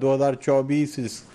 2024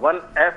1F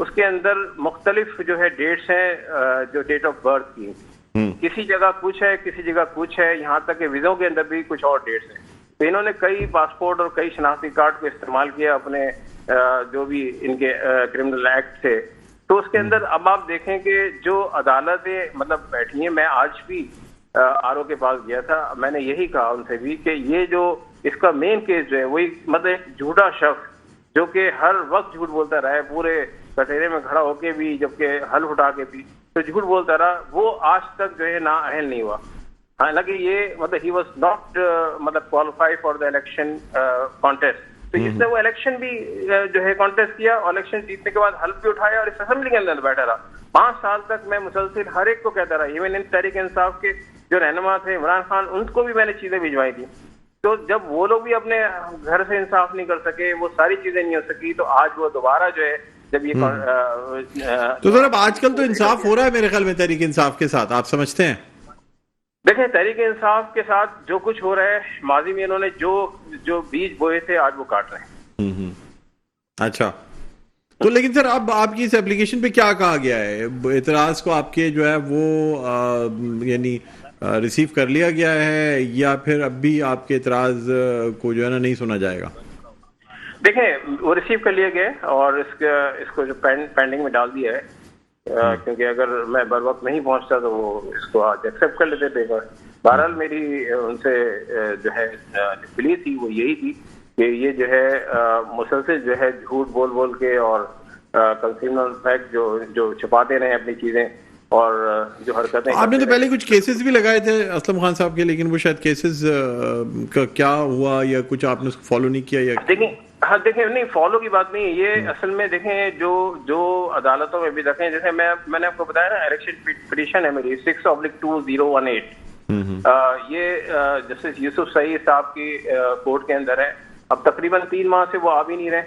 اس کے اندر مختلف جو ہے ڈیٹس ہیں جو ڈیٹ آف برتھ کی، کسی جگہ کچھ ہے کسی جگہ کچھ ہے، یہاں تک کہ ویزوں کے اندر بھی کچھ اور ڈیٹس ہیں. تو انہوں نے کئی پاسپورٹ اور کئی شناختی کارڈ کو استعمال کیا اپنے جو بھی ان کے کرمنل ایکٹ تھے. تو اس کے اندر اب آپ دیکھیں کہ جو عدالتیں مطلب بیٹھی ہیں، میں آج بھی آر او کے پاس گیا تھا، میں نے یہی کہا ان سے بھی کہ یہ جو اس کا مین کیس جو ہے وہی مطلب ایک جھوٹا شخص جو کہ ہر وقت جھوٹ بولتا رہا ہے، پورے کٹہرے میں کھڑا ہو کے بھی، جبکہ حل اٹھا کے بھی تو جھوٹ بولتا رہا، وہ آج تک جو ہے نااہل نہیں ہوا. حالانکہ یہ مطلب ہی واز ناٹ مطلب qualify for the election contest. تو اس نے وہ الیکشن بھی جو ہے کانٹیسٹ کیا اور الیکشن جیتنے کے بعد حلف بھی اٹھایا اور اس اسمبلی کے اندر بیٹھا رہا. 5 سال تک میں مسلسل ہر ایک کو کہتا رہا، ایون ان تحریک انصاف کے جو رہنما تھے عمران خان، ان کو بھی میں نے چیزیں بھجوائی تھی. تو جب وہ لوگ بھی اپنے گھر سے انصاف نہیں کر سکے، وہ ساری چیزیں نہیں ہو سکی، تو آج وہ دوبارہ جو ہے جب یہ تو سر اب آج کل تو انصاف ہو رہا ہے میرے خیال میں تحریک انصاف کے ساتھ، آپ سمجھتے ہیں؟ دیکھیں تحریک انصاف کے ساتھ جو کچھ ہو رہا ہے، ماضی میں انہوں نے جو بیج بوئے تھے آج وہ کاٹ رہے ہیں. اچھا، تو لیکن سر اب آپ کی اس اپلیکیشن پہ کیا کہا گیا ہے؟ اعتراض کو آپ کے جو ہے وہ یعنی ریسیو کر لیا گیا ہے یا پھر اب بھی آپ کے اعتراض کو جو ہے نا نہیں سنا جائے گا؟ دیکھیں وہ ریسیو کر لیا گیا اور اس کو جو پینڈنگ میں ڈال دیا ہے، کیونکہ اگر میں بر وقت نہیں پہنچتا تو وہ اس کو آج ایکسیپٹ کر لیتے پیپر. بہرحال میری ان سے جو ہے پلی تھی وہ یہی تھی کہ یہ جو ہے مسلسل جو ہے جھوٹ بول بول کے اور کنسیومر فیکٹ جو چھپاتے رہے اپنی چیزیں اور جو حرکتیں. آپ نے تو پہلے کچھ کیسز بھی لگائے تھے اسلم خان صاحب کے، لیکن وہ شاید کیسز کا کیا ہوا یا کچھ آپ نے اس کو فالو نہیں کیا یا دیکھیں نہیں فالو کی بات نہیں، یہ اصل میں دیکھیں جو عدالتوں میں بھی دیکھیں، جیسے میں نے آپ کو بتایا نا الیکشن پٹیشن ہے میری 6/2018، یہ جسٹس یوسف سعید صاحب کی کورٹ کے اندر ہے. اب تقریباً 3 ماہ سے وہ آ بھی نہیں رہے،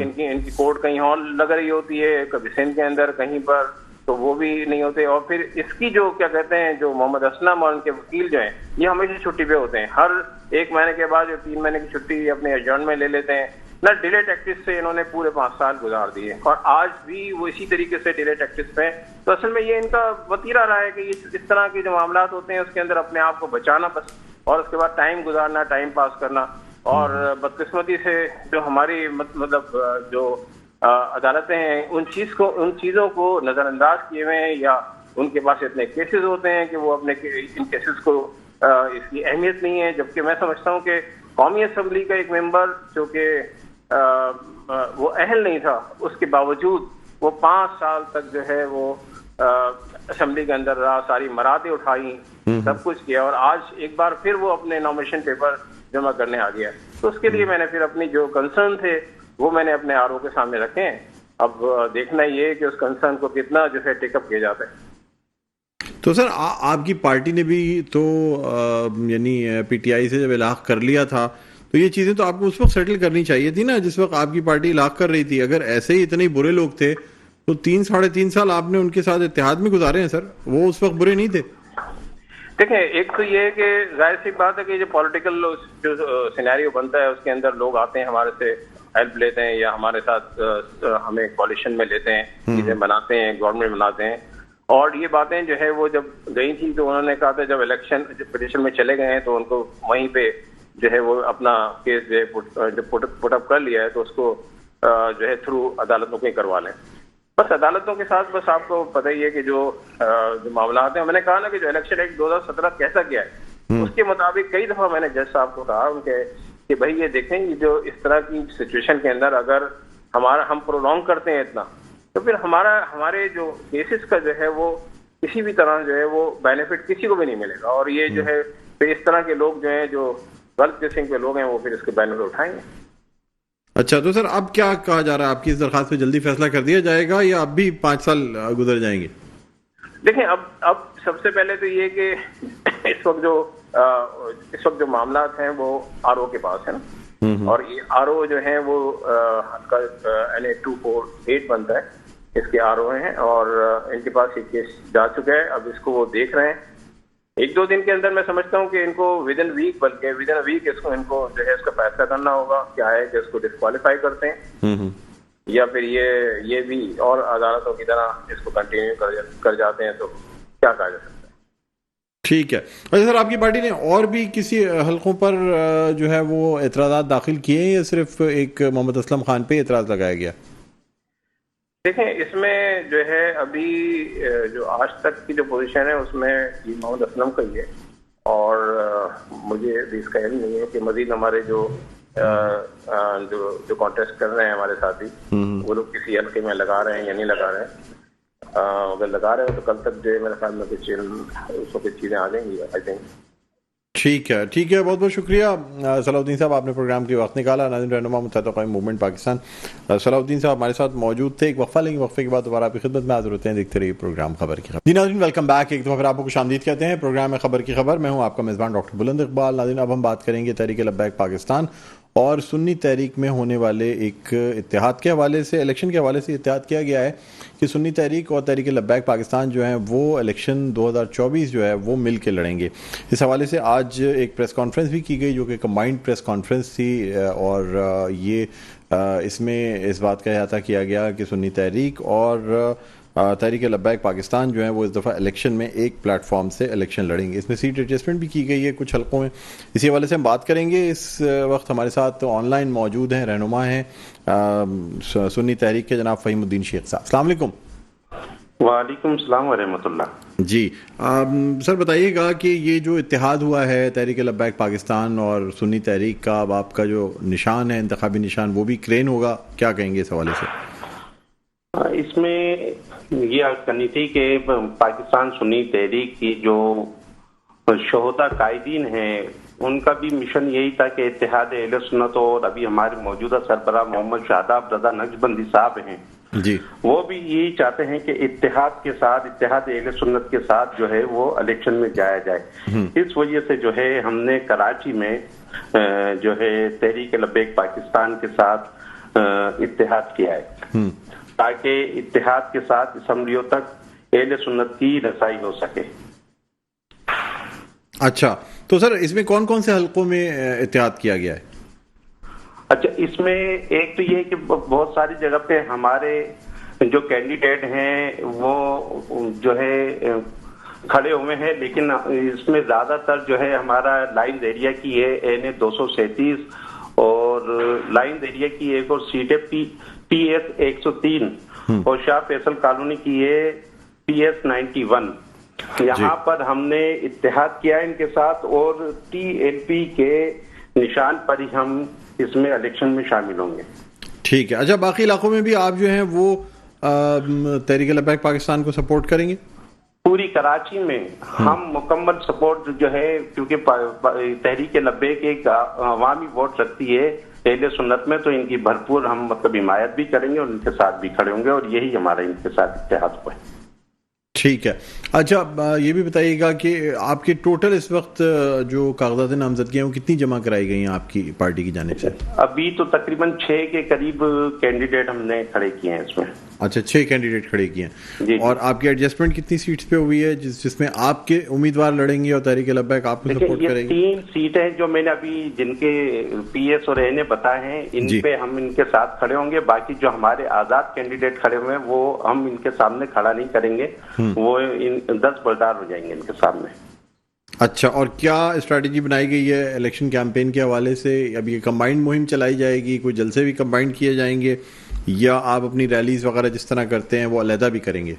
ان کی کورٹ کہیں اور لگ رہی ہوتی ہے، کبھی سندھ کے اندر کہیں پر، تو وہ بھی نہیں ہوتے. اور پھر اس کی جو کیا کہتے ہیں جو محمد اسلم اور ان کے وکیل جو ہیں یہ ہمیشہ چھٹی پہ ہوتے ہیں، ہر 1 مہینے کے بعد جو 3 مہینے کی چھٹی اپنے ایڈجرن میں لے لیتے ہیں. نہ ڈیلے ٹیکٹکس سے انہوں نے پورے 5 سال گزار دیے اور آج بھی وہ اسی طریقے سے ڈیلے ٹیکٹکس پہ. تو اصل میں یہ ان کا وتیرہ رہا ہے کہ اس طرح کے جو معاملات ہوتے ہیں اس کے اندر اپنے آپ کو بچانا بس، اور اس کے بعد ٹائم گزارنا، ٹائم پاس کرنا. اور بدقسمتی سے جو ہماری مطلب جو عدالتیں ہیں ان چیزوں کو نظر انداز کیے ہوئے ہیں، یا ان کے پاس اتنے کیسز ہوتے ہیں کہ وہ اپنے ان کیسز کو اس کی اہمیت نہیں ہے. جبکہ میں سمجھتا ہوں کہ قومی اسمبلی کا ایک ممبر جو کہ وہ اہل نہیں تھا، اس کے باوجود وہ 5 سال تک جو ہے وہ اسمبلی کے اندر رہا، ساری مراتیں اٹھائی، سب کچھ کیا، اور آج ایک بار پھر وہ اپنے نامینیشن پیپر جمع کرنے آ گیا. تو اس کے لیے میں نے پھر اپنی جو کنسرن تھے وہ میں نے اپنے آر او کے سامنے رکھے ہیں. اب دیکھنا یہ ہے کہ اس کنسرن کو کتنا جو ہے ٹیک اپ کیا جاتا ہے. تو سر آپ کی پارٹی نے بھی تو یعنی پی ٹی آئی سے جب الاغ کر لیا تھا تو یہ چیزیں تو آپ کو اس وقت سیٹل کرنی چاہیے تھی نا، جس وقت آپ کی پارٹی الاغ کر رہی تھی. اگر ایسے ہی اتنے برے لوگ تھے تو 3-3.5 سال آپ نے ان کے ساتھ اتحاد میں گزارے ہیں سر، وہ اس وقت برے نہیں تھے. دیکھیں ایک تو یہ ہے کہ ظاہر سی بات ہے کہ جو پولیٹیکل جو سینیریو بنتا ہے اس کے اندر لوگ آتے ہیں، ہمارے سے ہیلپ لیتے ہیں یا ہمارے ساتھ ہمیں کوalition میں لیتے ہیں، چیزیں بناتے ہیں، گورنمنٹ بناتے ہیں. اور یہ باتیں جو ہے وہ جب گئی تھی تو انہوں نے کہا تھا جب الیکشن پٹیشن میں چلے گئے ہیں تو ان کو وہیں پہ جو ہے وہ اپنا کیس جو ہے پٹ اپ کر لیا ہے تو اس کو جو ہے تھرو عدالتوں کے کروا لیں. بس عدالتوں کے ساتھ بس آپ کو پتہ ہی ہے کہ جو معاملات ہیں، میں نے کہا نا کہ جو الیکشن ایکٹ 2017 کیسا کیا ہے اس کے مطابق کئی دفعہ میں نے جج صاحب کو کہا ان کے کہ بھائی یہ دیکھیں یہ جو اس طرح کی سچویشن کے اندر اگر ہم پرولونگ کرتے ہیں اتنا تو پھر ہمارے جو کیسز کا جو ہے وہ کسی بھی طرح جو ہے وہ بینیفٹ کسی کو بھی نہیں ملے گا، اور یہ جو ہے پھر اس طرح کے لوگ جو ہیں جو غلط قسم کے لوگ ہیں وہ پھر اس کے بینیفٹ اٹھائیں گے. اچھا تو سر اب کیا کہا جا رہا ہے، آپ کی اس درخواست پہ جلدی فیصلہ کر دیا جائے گا یا اب بھی 5 سال گزر جائیں گے؟ دیکھیں اب سب سے پہلے تو یہ کہ اس وقت جو معاملات ہیں وہ آر او کے پاس ہیں نا، اور یہ آر او جو ہیں وہ NA 248 بنتا ہے، اس کے آر او ہیں اور ان کے پاس یہ کیس جا چکا ہے. اب اس کو وہ دیکھ رہے ہیں 1-2 دن کے اندر. میں سمجھتا ہوں کہ ان کو ودن ویک اس کو ان کو جو ہے اس کا فیصلہ کرنا ہوگا، کیا ہے کہ اس کو ڈسکوالیفائی کرتے ہیں یا پھر یہ بھی اور عدالتوں کی طرح اس کو کنٹینیو کر جاتے ہیں تو کیا کہا جا سکتا ہے؟ ٹھیک ہے. اچھا سر، آپ کی پارٹی نے اور بھی کسی حلقوں پر جو ہے وہ اعتراضات داخل کیے ہیں یا صرف ایک محمد اسلم خان پہ اعتراض لگایا گیا؟ دیکھیں اس میں جو ہے ابھی جو آج تک کی جو پوزیشن ہے اس میں محمد اسلم کا ہی ہے، اور مجھے بھی اس کا علم نہیں ہے کہ مزید ہمارے جو کانٹیسٹ کر رہے ہیں ہمارے ساتھی وہ لوگ کسی حلقے میں لگا رہے ہیں یا نہیں لگا رہے ہیں. اگر لگا رہے ہو تو کل تک جو ہے میرے خیال میں کچھ اس کو کچھ چیزیں آ جائیں گی آئی تھنک. ٹھیک ہے، بہت بہت شکریہ صلاح الدین صاحب، آپ نے پروگرام کے وقت نکالا. ناظرین، رہنما متحدہ قومی موومنٹ پاکستان صلاح الدین صاحب ہمارے ساتھ موجود تھے. ایک وقفہ لیں گے، وقفے کے بعد دوبارہ آپ کی خدمت میں حاضر ہوتے ہیں. دیکھتے رہیے پروگرام خبر کی خبر. جی ناظرین، ویلکم بیک. ایک دفعہ پھر آپ کو خوش آمدید کہتے ہیں. پروگرام ہے خبر کی خبر. میں ہوں آپ کا میزبان ڈاکٹر بلند اقبال. ناظرین، اب ہم بات کریں گے تحریک لبیک پاکستان اور سنی تحریک میں ہونے والے ایک اتحاد کے حوالے سے. الیکشن کے حوالے سے اتحاد کیا گیا ہے کہ سنی تحریک اور تحریک لبیک پاکستان جو ہیں وہ الیکشن 2024 جو ہے وہ مل کے لڑیں گے. اس حوالے سے آج ایک پریس کانفرنس بھی کی گئی جو کہ کمبائنڈ پریس کانفرنس تھی، اور یہ اس میں اس بات کا احاطہ کیا گیا کہ سنی تحریک اور تحریک لبیک پاکستان جو ہیں وہ اس دفعہ الیکشن میں ایک پلیٹ فارم سے الیکشن لڑیں گے. اس میں سیٹ ایڈجسٹمنٹ بھی کی گئی ہے کچھ حلقوں میں. اسی حوالے سے ہم بات کریں گے. اس وقت ہمارے ساتھ آن لائن موجود ہیں، رہنما ہیں سنی تحریک کے جناب فہیم الدین شیخ صاحب. السلام علیکم. وعلیکم السلام ورحمۃ اللہ. جی سر، بتائیے گا کہ یہ جو اتحاد ہوا ہے تحریک لبیک پاکستان اور سنی تحریک کا، اب آپ کا جو نشان ہے انتخابی نشان وہ بھی کرین ہوگا، کیا کہیں گے اس حوالے سے؟ اس میں یہ عرض کرنی تھی کہ پاکستان سنی تحریک کی جو شہداء قائدین ہیں ان کا بھی مشن یہی تھا کہ اتحاد اہل سنت، اور ابھی ہمارے موجودہ سربراہ محمد شاداب رضا نقشبندی صاحب ہیں جی، وہ بھی یہی چاہتے ہیں کہ اتحاد کے ساتھ، اتحاد اہل سنت کے ساتھ جو ہے وہ الیکشن میں جایا جائے. اس وجہ سے جو ہے ہم نے کراچی میں جو ہے تحریک لبیک پاکستان کے ساتھ اتحاد کیا ہے تاکہ اتحاد کے ساتھ اسمبلیوں تک اہل سنت کی رسائی ہو سکے. اچھا، تو سر اس میں کون کون سے حلقوں میں اتحاد کیا گیا ہے؟ اچھا، اس میں ایک تو یہ کہ بہت ساری جگہ پہ ہمارے جو کینڈیڈیٹ ہیں وہ جو ہے کھڑے ہوئے ہیں، لیکن اس میں زیادہ تر جو ہے ہمارا لائن ایریا کی ہے این 237 اور لائن ایریا کی ایک اور سیٹ ہے پی ایس 103 اور شاہ فیصل کالونی کی ہے پی ایس 91. یہاں پر ہم نے اتحاد کیا ان کے ساتھ اور ٹی ایل پی کے نشان پر ہی ہم اس میں الیکشن میں شامل ہوں گے. ٹھیک ہے. اچھا، باقی علاقوں میں بھی آپ جو ہیں وہ تحریک لبیک پاکستان کو سپورٹ کریں گے؟ پوری کراچی میں ہم مکمل سپورٹ جو ہے، کیونکہ تحریک لبیک ایک عوامی ووٹ رکھتی ہے اہل سنت میں، تو ان کی بھرپور ہم حمایت بھی کریں گے اور ان کے ساتھ بھی کھڑے ہوں گے، اور یہی ہمارا ان کے ساتھ اتحاد ہوا ہے. ٹھیک ہے. اچھا، یہ بھی بتائیے گا کہ آپ کے ٹوٹل اس وقت جو کاغذات نامزدگی ہیں وہ کتنی جمع کرائی گئی ہیں آپ کی پارٹی کی جانب سے؟ ابھی تو تقریباً 6 کے قریب کینڈیڈیٹ ہم نے کھڑے کیے ہیں اس میں. اچھا، 6 کینڈیڈیٹ کھڑے کیے ہیں. جی. اور آپ کی ایڈجسٹمنٹ کتنی سیٹس پہ ہوئی ہے جس میں آپ کے امیدوار لڑیں گے اور تحریک لبیک آپ کو سپورٹ کرے گی؟ 3 سیٹیں جو میں نے ابھی جن کے پی ایس اور این بتائے ہیں ان پہ ہم ان کے ساتھ کھڑے ہوں گے. باقی جو ہمارے آزاد کینڈیڈیٹ کھڑے ہوئے ہیں وہ ہم ان کے سامنے کھڑا نہیں کریں گے، وہ 10 بردار ہو جائیں گے ان کے سامنے. اچھا، اور کیا اسٹریٹجی بنائی گئی ہے الیکشن کیمپین کے حوالے سے؟ اب یہ کمبائنڈ مہم چلائی جائے گی، کوئی جلسے بھی کمبائنڈ کیے جائیں گے، یا آپ اپنی ریلیز وغیرہ جس طرح کرتے ہیں وہ علیحدہ بھی کریں گے؟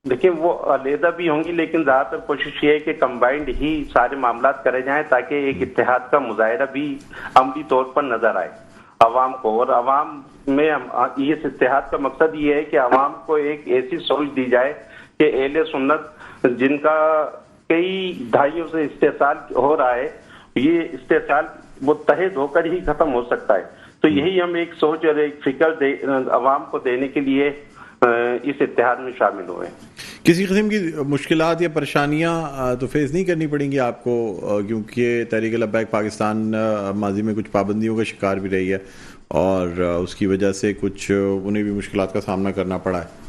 دیکھیں وہ علیحدہ بھی ہوں گی، لیکن زیادہ تر کوشش یہ ہے کہ کمبائنڈ ہی سارے معاملات کرے جائیں تاکہ ایک اتحاد کا مظاہرہ بھی عملی طور پر نظر آئے عوام کو. اور عوام میں اس اتحاد کا مقصد یہ ہے کہ عوام کو ایک ایسی سوچ دی جائے کہ اہل سنت جن کا کئی دہائیوں سے استحصال ہو رہا ہے، یہ استحصال متحد ہو کر ہی ختم ہو سکتا ہے. تو یہی ہم ایک سوچ اور ایک فکر عوام کو دینے کے لیے اس اتحاد میں شامل ہوئے. کسی قسم کی مشکلات یا پریشانیاں تو فیس نہیں کرنی پڑیں گی آپ کو، کیونکہ تحریک لبیک پاکستان ماضی میں کچھ پابندیوں کا شکار بھی رہی ہے اور اس کی وجہ سے کچھ انہیں بھی مشکلات کا سامنا کرنا پڑا ہے.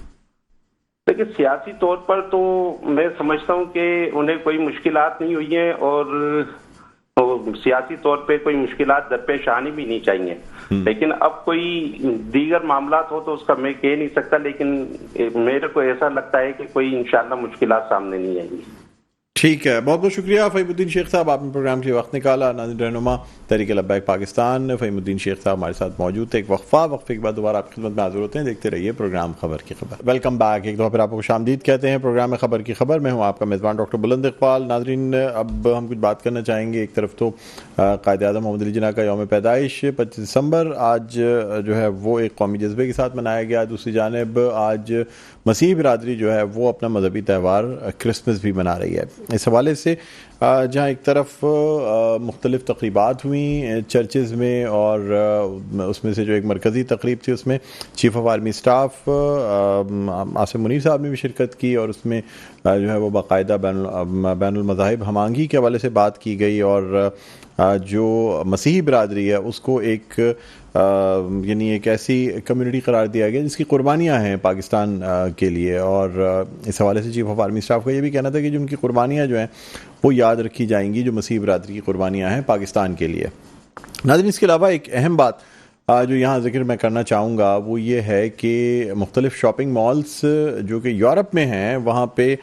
لیکن سیاسی طور پر تو میں سمجھتا ہوں کہ انہیں کوئی مشکلات نہیں ہوئی ہیں، اور سیاسی طور پہ کوئی مشکلات درپیش آنی بھی نہیں چاہیے. لیکن اب کوئی دیگر معاملات ہو تو اس کا میں کہہ نہیں سکتا، لیکن میرے کو ایسا لگتا ہے کہ کوئی انشاءاللہ مشکلات سامنے نہیں آئیں گی. ٹھیک ہے، بہت بہت شکریہ فہیم الدین شیخ صاحب، آپ نے پروگرام کے لیے وقت نکالا. ناظرین رہنما تحریک لبیک پاکستان فہیم الدین شیخ صاحب ہمارے ساتھ موجود تھے. ایک وقفے کے بعد دوبارہ آپ کی خدمت میں حاضر ہوتے ہیں. دیکھتے رہیے پروگرام خبر کی خبر. ویلکم بیک، ایک دفعہ پھر آپ کو خوش آمدید کہتے ہیں پروگرام میں خبر کی خبر. میں ہوں آپ کا میزبان ڈاکٹر بلند اقبال. ناظرین، اب ہم کچھ بات کرنا چاہیں گے. ایک طرف تو قائد اعظم محمد علی جناح کا یوم پیدائش 25 دسمبر آج جو ہے وہ ایک قومی جذبے کے ساتھ منایا گیا. دوسری جانب آج مسیحی برادری جو ہے وہ اپنا مذہبی تہوار کرسمس بھی منا رہی ہے. اس حوالے سے جہاں ایک طرف مختلف تقریبات ہوئیں چرچز میں، اور اس میں سے جو ایک مرکزی تقریب تھی اس میں chief of army staff Asim Munir صاحب نے بھی شرکت کی، اور اس میں جو ہے وہ باقاعدہ بین المذاہب ہم آہنگی کے حوالے سے بات کی گئی، اور جو مسیحی برادری ہے اس کو ایک یعنی ایک ایسی کمیونٹی قرار دیا گیا جس کی قربانیاں ہیں پاکستان کے لیے. اور اس حوالے سے چیف آف آرمی اسٹاف کا یہ بھی کہنا تھا کہ جو ان کی قربانیاں جو ہیں وہ یاد رکھی جائیں گی، جو مسیحی برادری کی قربانیاں ہیں پاکستان کے لیے. ناظرین، اس کے علاوہ ایک اہم بات جو یہاں ذکر میں کرنا چاہوں گا وہ یہ ہے کہ مختلف شاپنگ مالز جو کہ یورپ میں ہیں، وہاں پہ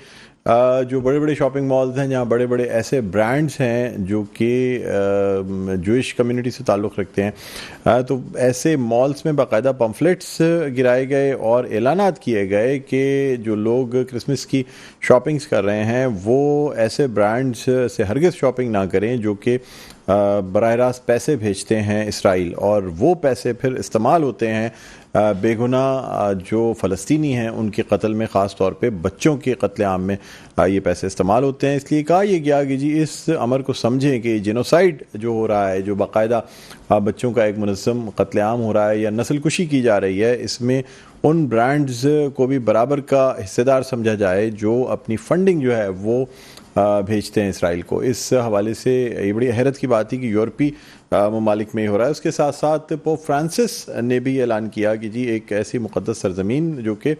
جو بڑے بڑے شاپنگ مالز ہیں جہاں بڑے بڑے ایسے برانڈز ہیں جو کہ جوئش کمیونٹی سے تعلق رکھتے ہیں، تو ایسے مالز میں باقاعدہ پمفلٹس گرائے گئے اور اعلانات کیے گئے کہ جو لوگ کرسمس کی شاپنگز کر رہے ہیں وہ ایسے برانڈز سے ہرگز شاپنگ نہ کریں جو کہ براہ راست پیسے بھیجتے ہیں اسرائیل، اور وہ پیسے پھر استعمال ہوتے ہیں بے گناہ جو فلسطینی ہیں ان کے قتل میں، خاص طور پہ بچوں کے قتل عام میں یہ پیسے استعمال ہوتے ہیں. اس لیے کہا یہ گیا کہ جی اس امر کو سمجھیں کہ جینوسائیڈ جو ہو رہا ہے، جو باقاعدہ بچوں کا ایک منظم قتل عام ہو رہا ہے یا نسل کشی کی جا رہی ہے، اس میں ان برانڈز کو بھی برابر کا حصہ دار سمجھا جائے جو اپنی فنڈنگ جو ہے وہ بھیجتے ہیں اسرائیل کو. اس حوالے سے یہ بڑی حیرت کی بات تھی کہ یورپی ممالک میں ہی ہو رہا ہے. اس کے ساتھ ساتھ پوپ فرانسس نے بھی اعلان کیا کہ جی ایک ایسی مقدس سرزمین جو کہ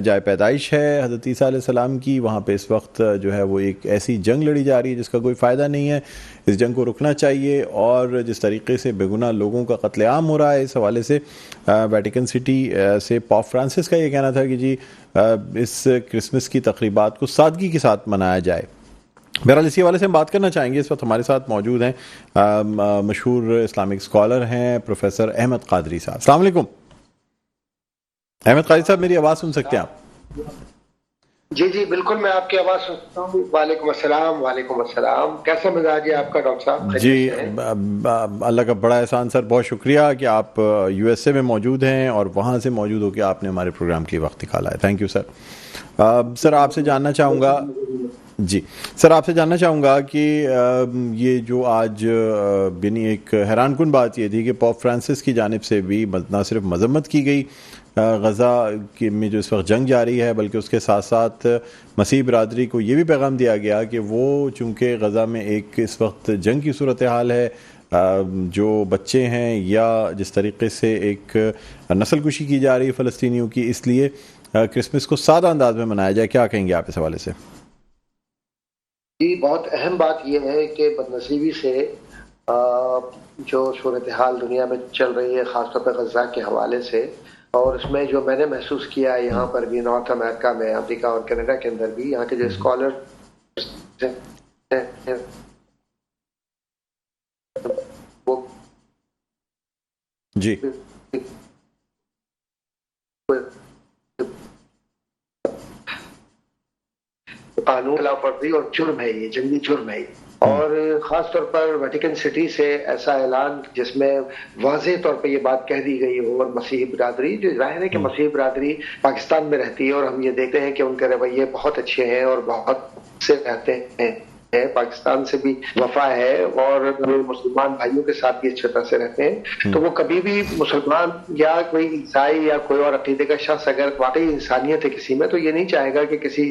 جائے پیدائش ہے حضرت عیسیٰ علیہ السلام کی، وہاں پہ اس وقت جو ہے وہ ایک ایسی جنگ لڑی جا رہی ہے جس کا کوئی فائدہ نہیں ہے. اس جنگ کو رکنا چاہیے، اور جس طریقے سے بے گناہ لوگوں کا قتل عام ہو رہا ہے، اس حوالے سے ویٹیکن سٹی سے پوپ فرانسس کا یہ کہنا تھا کہ جی اس کرسمس کی تقریبات کو سادگی کے ساتھ منایا جائے. بہرحال اسی حوالے سے ہم بات کرنا چاہیں گے. اس وقت ہمارے ساتھ موجود ہیں مشہور اسلامک اسکالر ہیں پروفیسر احمد قادری صاحب. السلام علیکم احمد قادری صاحب، میری آواز سن سکتے ہیں آپ؟ جی جی بالکل، میں آپ کی آواز سنتا ہوں. وعلیکم السلام. وعلیکم السلام. کیسا مزاج ہے آپ کا ڈاکٹر صاحب؟ جی اللہ کا بڑا احسان سر، بہت شکریہ کہ آپ یو ایس اے میں موجود ہیں اور وہاں سے موجود ہو کے آپ نے ہمارے پروگرام کے لیے وقت نکالا ہے. Thank you sir. سر آپ سے جاننا چاہوں گا کہ یہ جو آج یعنی ایک حیران کن بات یہ تھی کہ پوپ فرانسس کی جانب سے بھی نہ صرف مذمت کی گئی غزہ میں جو اس وقت جنگ جاری ہے، بلکہ اس کے ساتھ ساتھ مسیحی برادری کو یہ بھی پیغام دیا گیا کہ وہ چونکہ غزہ میں ایک اس وقت جنگ کی صورتحال ہے، جو بچے ہیں یا جس طریقے سے ایک نسل کشی کی جا رہی ہے فلسطینیوں کی، اس لیے کرسمس کو سادہ انداز میں منایا جائے. کیا کہیں گے آپ اس حوالے سے؟ جی بہت اہم بات یہ ہے کہ بدنصیبی سے جو صورتحال دنیا میں چل رہی ہے، خاص طور پہ غزہ کے حوالے سے، اور اس میں جو میں نے محسوس کیا ہے یہاں پر بھی نارتھ امریکہ میں، امریکہ اور کینیڈا کے اندر بھی، یہاں کے جو اسکالر جی قانون خلاف ورزی اور جرم ہے، یہ جنگی جرم ہے. اور خاص طور پر ویٹیکن سٹی سے ایسا اعلان جس میں واضح طور پہ یہ بات کہہ دی گئی ہو، اور مسیحی برادری جو ظاہر ہے کہ مسیحی برادری پاکستان میں رہتی ہے اور ہم یہ دیکھتے ہیں کہ ان کے رویے بہت اچھے ہیں اور بہت سے رہتے ہیں، پاکستان سے بھی وفا ہے اور مسلمان بھائیوں کے ساتھ بھی اچھی طرح سے رہتے ہیں. تو وہ کبھی بھی مسلمان یا کوئی عیسائی یا کوئی اور عقیدے کا شخص اگر واقعی انسانیت ہے کسی میں، تو یہ نہیں چاہے گا کہ کسی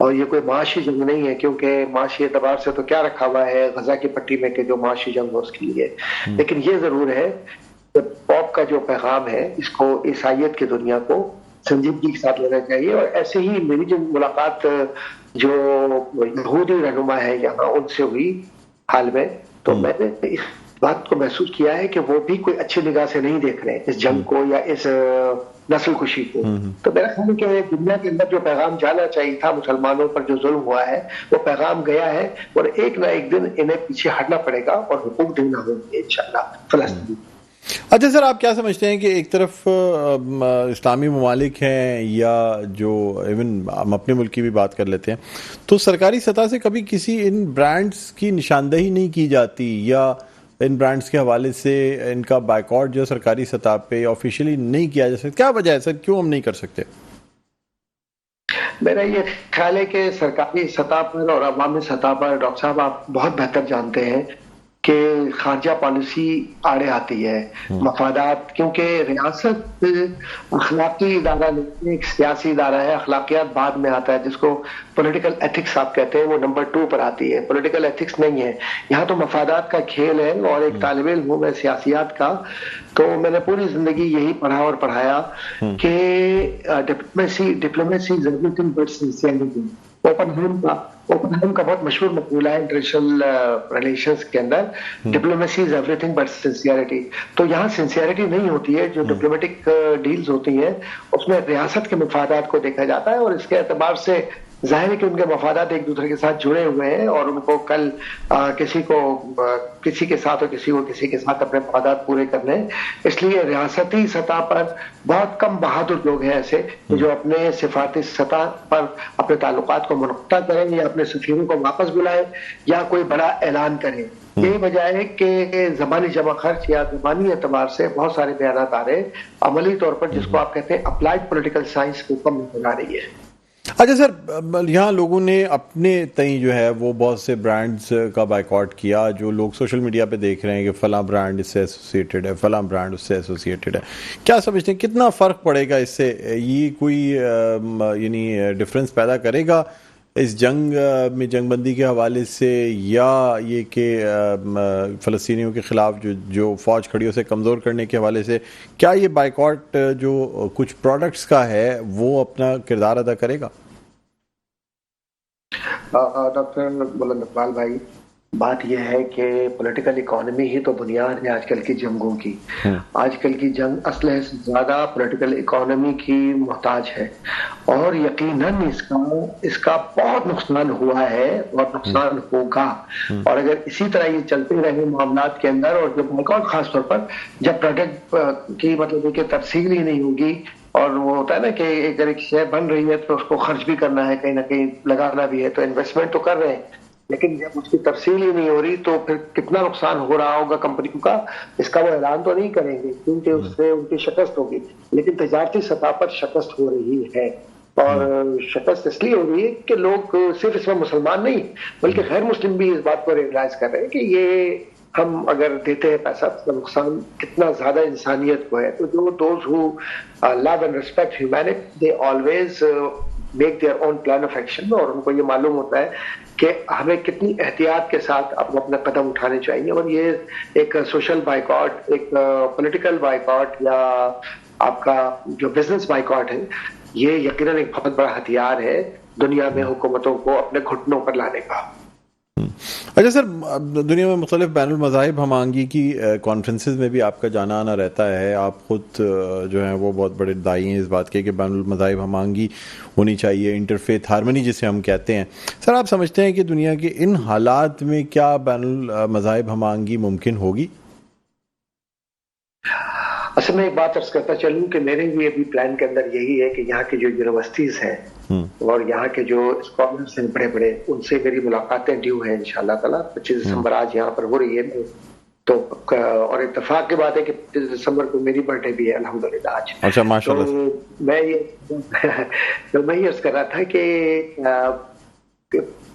اور یہ کوئی معاشی جنگ نہیں ہے، کیونکہ معاشی اعتبار سے تو کیا رکھا ہوا ہے غزہ کی پٹی میں کہ جو معاشی جنگ ہو اس کے لیے، لیکن یہ ضرور ہے کہ پوپ کا جو پیغام ہے اس کو عیسائیت کی دنیا کو سنجیدگی کے ساتھ لینا چاہیے. اور ایسے ہی میری جو ملاقات جو یہودی رہنما ہے یہاں ان سے ہوئی حال میں، تو میں نے اس بات کو محسوس کیا ہے کہ وہ بھی کوئی اچھی نگاہ سے نہیں دیکھ رہے اس جنگ کو یا اس نسل کشی کو. تو میرا خیال ہے کہ دنیا کے اندر جو پیغام جانا چاہیے تھا مسلمانوں پر جو ظلم ہوا ہے وہ پیغام گیا ہے، اور ایک نہ ایک دن انہیں پیچھے ہٹنا پڑے گا اور حقوق دینا ہوگا انشاءاللہ فلسطین. اچھا سر، آپ کیا سمجھتے ہیں کہ ایک طرف اسلامی ممالک ہیں یا جو ایون ہم اپنے ملک کی بھی بات کر لیتے ہیں، تو سرکاری سطح سے کبھی کسی ان برانڈز کی نشاندہی نہیں کی جاتی یا ان برانڈز کے حوالے سے ان کا بائیکاٹ جو سرکاری سطح پہ آفیشیلی نہیں کیا جا سکتا؟ کیا وجہ ہے سر، کیوں ہم نہیں کر سکتے؟ میرا یہ خیال ہے کہ سرکاری سطح پر اور عوامی سطح پر ڈاکٹر صاحب آپ بہت بہتر جانتے ہیں کہ خارجہ پالیسی آڑے آتی ہے، مفادات، کیونکہ ریاست اخلاقی ادارہ نہیں، ایک سیاسی ادارہ ہے. اخلاقیات بعد میں آتا ہے، جس کو پولیٹیکل ایتھکس آپ کہتے ہیں، وہ نمبر 2 پر آتی ہے. پولیٹیکل ایتھکس نہیں ہے یہاں، تو مفادات کا کھیل ہے. اور ایک طالب علم ہوں میں سیاسیات کا، تو میں نے پوری زندگی یہی پڑھا اور پڑھایا کہ diplomacy is everything but sincerity. Oppenheim کا بہت مشہور مقولہ ہے انٹرنیشنل ریلیشنز کے اندر، diplomacy is everything but sincerity. تو یہاں سنسیئرٹی نہیں ہوتی ہے. جو ڈپلومیٹک ڈیلز ہوتی ہیں اس میں ریاست کے مفادات کو دیکھا جاتا ہے، اور اس کے اعتبار سے ظاہر ہے کہ ان کے مفادات ایک دوسرے کے ساتھ جڑے ہوئے ہیں، اور ان کو کل کسی کے ساتھ اور کسی کے ساتھ اپنے مفادات پورے کرنے ہیں. اس لیے ریاستی سطح پر بہت کم بہادر لوگ ہیں ایسے جو اپنے سفارتی سطح پر اپنے تعلقات کو منقطع کریں یا اپنے سفیروں کو واپس بلائیں یا کوئی بڑا اعلان کریں. یہی وجہ ہے کہ زبانی جمع خرچ یا زبانی اعتبار سے بہت سارے بیانات آ رہے ہیں، عملی طور پر جس کو آپ کہتے ہیں اپلائیڈ پولیٹیکل سائنس کو کم نظر آ رہی ہے. اچھا سر، یہاں لوگوں نے اپنے تئیں جو ہے وہ بہت سے برانڈز کا بائیکاٹ کیا، جو لوگ سوشل میڈیا پہ دیکھ رہے ہیں کہ فلاں برانڈ اس سے ایسوسیٹڈ ہے، فلاں برانڈ اس سے ایسوسیٹڈ ہے. کیا سمجھتے ہیں کتنا فرق پڑے گا اس سے؟ یہ کوئی یعنی ڈفرینس پیدا کرے گا اس جنگ میں، جنگ بندی کے حوالے سے، یا یہ کہ فلسطینیوں کے خلاف جو فوج کھڑی اسے کمزور کرنے کے حوالے سے کیا یہ بائیکاٹ جو کچھ پروڈکٹس کا ہے وہ اپنا کردار ادا کرے گا؟ ڈاکٹر بلند اقبال بھائی، بات یہ ہے کہ پولیٹیکل اکانومی ہی تو بنیاد ہے آج کل کی جنگوں کی. آج کل کی جنگ اسلحے سے زیادہ پولیٹیکل اکانومی کی محتاج ہے، اور یقیناً اس کا بہت نقصان ہوا ہے اور نقصان ہوگا. اور اگر اسی طرح یہ چلتے رہے معاملات کے اندر، اور جب بائیکاٹ خاص طور پر جب پروڈکٹ کی مطلب کہ تفصیل ہی نہیں ہوگی، اور وہ ہوتا ہے نا کہ اگر ایک شے بن رہی ہے تو اس کو خرچ بھی کرنا ہے، کہیں نہ کہیں لگانا بھی ہے، تو انویسٹمنٹ تو کر رہے ہیں، لیکن جب اس کی تفصیل ہی نہیں ہو رہی تو پھر کتنا نقصان ہو رہا ہوگا کمپنیوں کا، اس کا وہ اعلان تو نہیں کریں گے کیونکہ اس سے ان کی شکست ہوگی. لیکن تجارتی سطح پر شکست ہو رہی ہے، اور شکست اس لیے ہو رہی ہے کہ لوگ صرف اس میں مسلمان نہیں بلکہ غیر مسلم بھی اس بات کو ریئلائز کر رہے ہیں کہ یہ ہم اگر دیتے ہیں پیسہ تو نقصان کتنا زیادہ انسانیت کو ہے. تو جو those who love and respect humanity they always make their own plan of action, اور ان کو یہ معلوم ہوتا ہے کہ ہمیں کتنی احتیاط کے ساتھ اپنے قدم اٹھانے چاہیے. اور یہ ایک سوشل بائیکاٹ، ایک پولیٹیکل بائیکاٹ یا آپ کا جو بزنس بائیکاٹ ہے، یہ یقیناً ایک بہت بڑا ہتھیار ہے دنیا میں حکومتوں کو اپنے گھٹنوں پر لانے کا. اچھا سر، دنیا میں مختلف بین المذاہب ہمانگی کی کانفرنسز میں بھی آپ کا جانا آنا رہتا ہے. آپ خود جو ہیں وہ بہت بڑے داعی ہیں اس بات کے کہ بین المذاہب ہمانگی ہونی چاہیے، انٹرفیتھ ہارمنی جسے ہم کہتے ہیں. سر، آپ سمجھتے ہیں کہ دنیا کے ان حالات میں کیا بین المذاہب ہمانگی ممکن ہوگی؟ اصل میں ایک بات عرض کرتا چلوں کہ میرے بھی ابھی پلان کے اندر یہی ہے کہ یہاں کی جو یونیورسٹیز ہیں اور یہاں کے جو اسکالرس ہیں بڑے بڑے، ان سے میری ملاقاتیں ڈیو ہیں انشاءاللہ تعالیٰ. 25 دسمبر آج یہاں پر ہو رہی ہے، تو اور اتفاق کی بات ہے کہ 25 دسمبر کو میری برتھ ڈے بھی ہے الحمدللہ آج. اچھا، ماشاءاللہ. تو میں یہ عرض کر رہا تھا کہ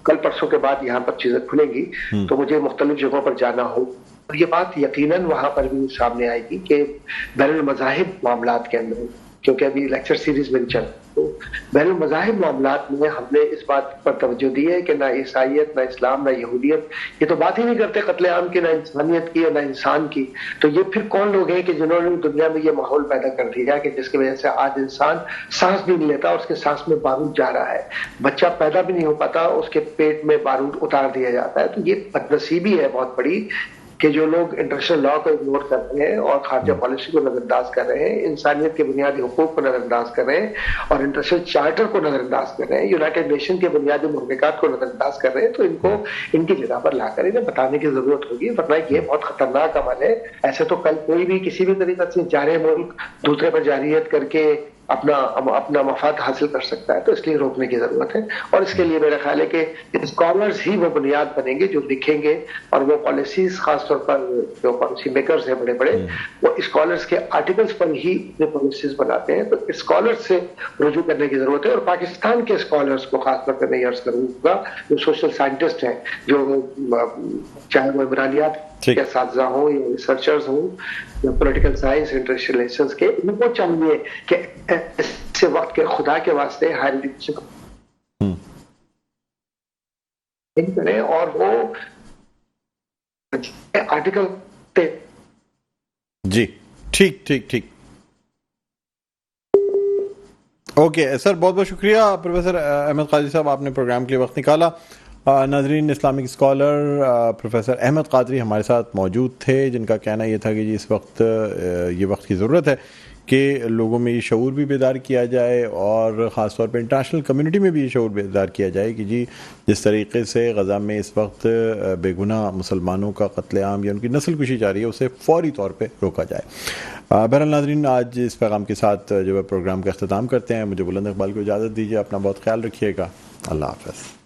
کل پرسوں کے بعد یہاں پر چیزیں کھلیں گی تو مجھے مختلف جگہوں پر جانا ہو، اور یہ بات یقیناً وہاں پر بھی سامنے آئے گی کہ بین المذاہب معاملات کے اندر، کیونکہ ابھی لیکچر سیریز میں چل تو بین المذاہب معاملات میں ہم نے اس بات پر توجہ دی ہے کہ نہ عیسائیت، نہ اسلام، نہ یہودیت یہ تو بات ہی نہیں کرتے قتل عام کی، نہ انسانیت کی، نہ انسان کی. تو یہ پھر کون لوگ ہیں کہ جنہوں نے دنیا میں یہ ماحول پیدا کر دیا کہ جس کی وجہ سے آج انسان سانس بھی نہیں لیتا اور اس کے سانس میں بارود جا رہا ہے، بچہ پیدا بھی نہیں ہو پاتا اس کے پیٹ میں بارود اتار دیا جاتا ہے. تو یہ بدنصیبی ہے بہت بڑی کہ جو لوگ انٹرنیشنل لا کو اگنور کر رہے ہیں اور خارجہ پالیسی کو نظر انداز کر رہے ہیں، انسانیت کے بنیادی حقوق کو نظر انداز کر رہے ہیں اور انٹرنیشنل چارٹر کو نظر انداز کر رہے ہیں، یونائٹڈ نیشن کے بنیادی محرکات کو نظر انداز کر رہے ہیں. تو ان کو ان کی جگہ پر لا کر انہیں بتانے کی ضرورت ہوگی، ورنہ یہ بہت خطرناک عمل ہے. ایسے تو کل کوئی بھی کسی بھی طریقے سے جارح ملک دوسرے پر جارحیت کر کے اپنا مفاد حاصل کر سکتا ہے. تو اس لیے روکنے کی ضرورت ہے اور اس کے لیے میرا خیال ہے کہ اسکالرز ہی وہ بنیاد بنیں گے جو لکھیں گے اور وہ پالیسیز، خاص طور پر جو پالیسی میکرز ہیں بڑے بڑے، وہ اسکالرز کے آرٹیکلز پر ہی اپنے پالیسیز بناتے ہیں. تو اسکالرز سے رجوع کرنے کی ضرورت ہے اور پاکستان کے اسکالرز کو خاص طور پر میں عرض کروں گا جو سوشل سائنٹسٹ ہیں، جو چاہے وہ عمرانیات کے اساتذہ ہوں یا ریسرچرز ہوں یا پولیٹیکل سائنس، انٹرنیشنل ریلیشنز کے، ان کو چاہیے کہ اس وقت کے خدا کے واسطے ہائر ایجوکیشن کریں اور وہ آرٹیکل. جی ٹھیک اوکے سر، بہت بہت شکریہ پروفیسر احمد قادری صاحب، آپ نے پروگرام کے لیے وقت نکالا. ناظرین، Islamic scholar professor Ahmed Qadri ہمارے ساتھ موجود تھے، جن کا کہنا یہ تھا کہ جی اس وقت یہ وقت کی ضرورت ہے کہ لوگوں میں یہ شعور بھی بیدار کیا جائے اور خاص طور پہ انٹرنیشنل کمیونٹی میں بھی یہ شعور بیدار کیا جائے کہ جی جس طریقے سے غزہ میں اس وقت بے گناہ مسلمانوں کا قتل عام یا ان کی نسل کشی جاری ہے اسے فوری طور پہ روکا جائے. بہرحال ناظرین، آج اس پیغام کے ساتھ جو ہے پروگرام کا اختتام کرتے ہیں. مجھے بلند اقبال کو اجازت دیجیے، اپنا بہت خیال رکھیے گا. اللہ حافظ.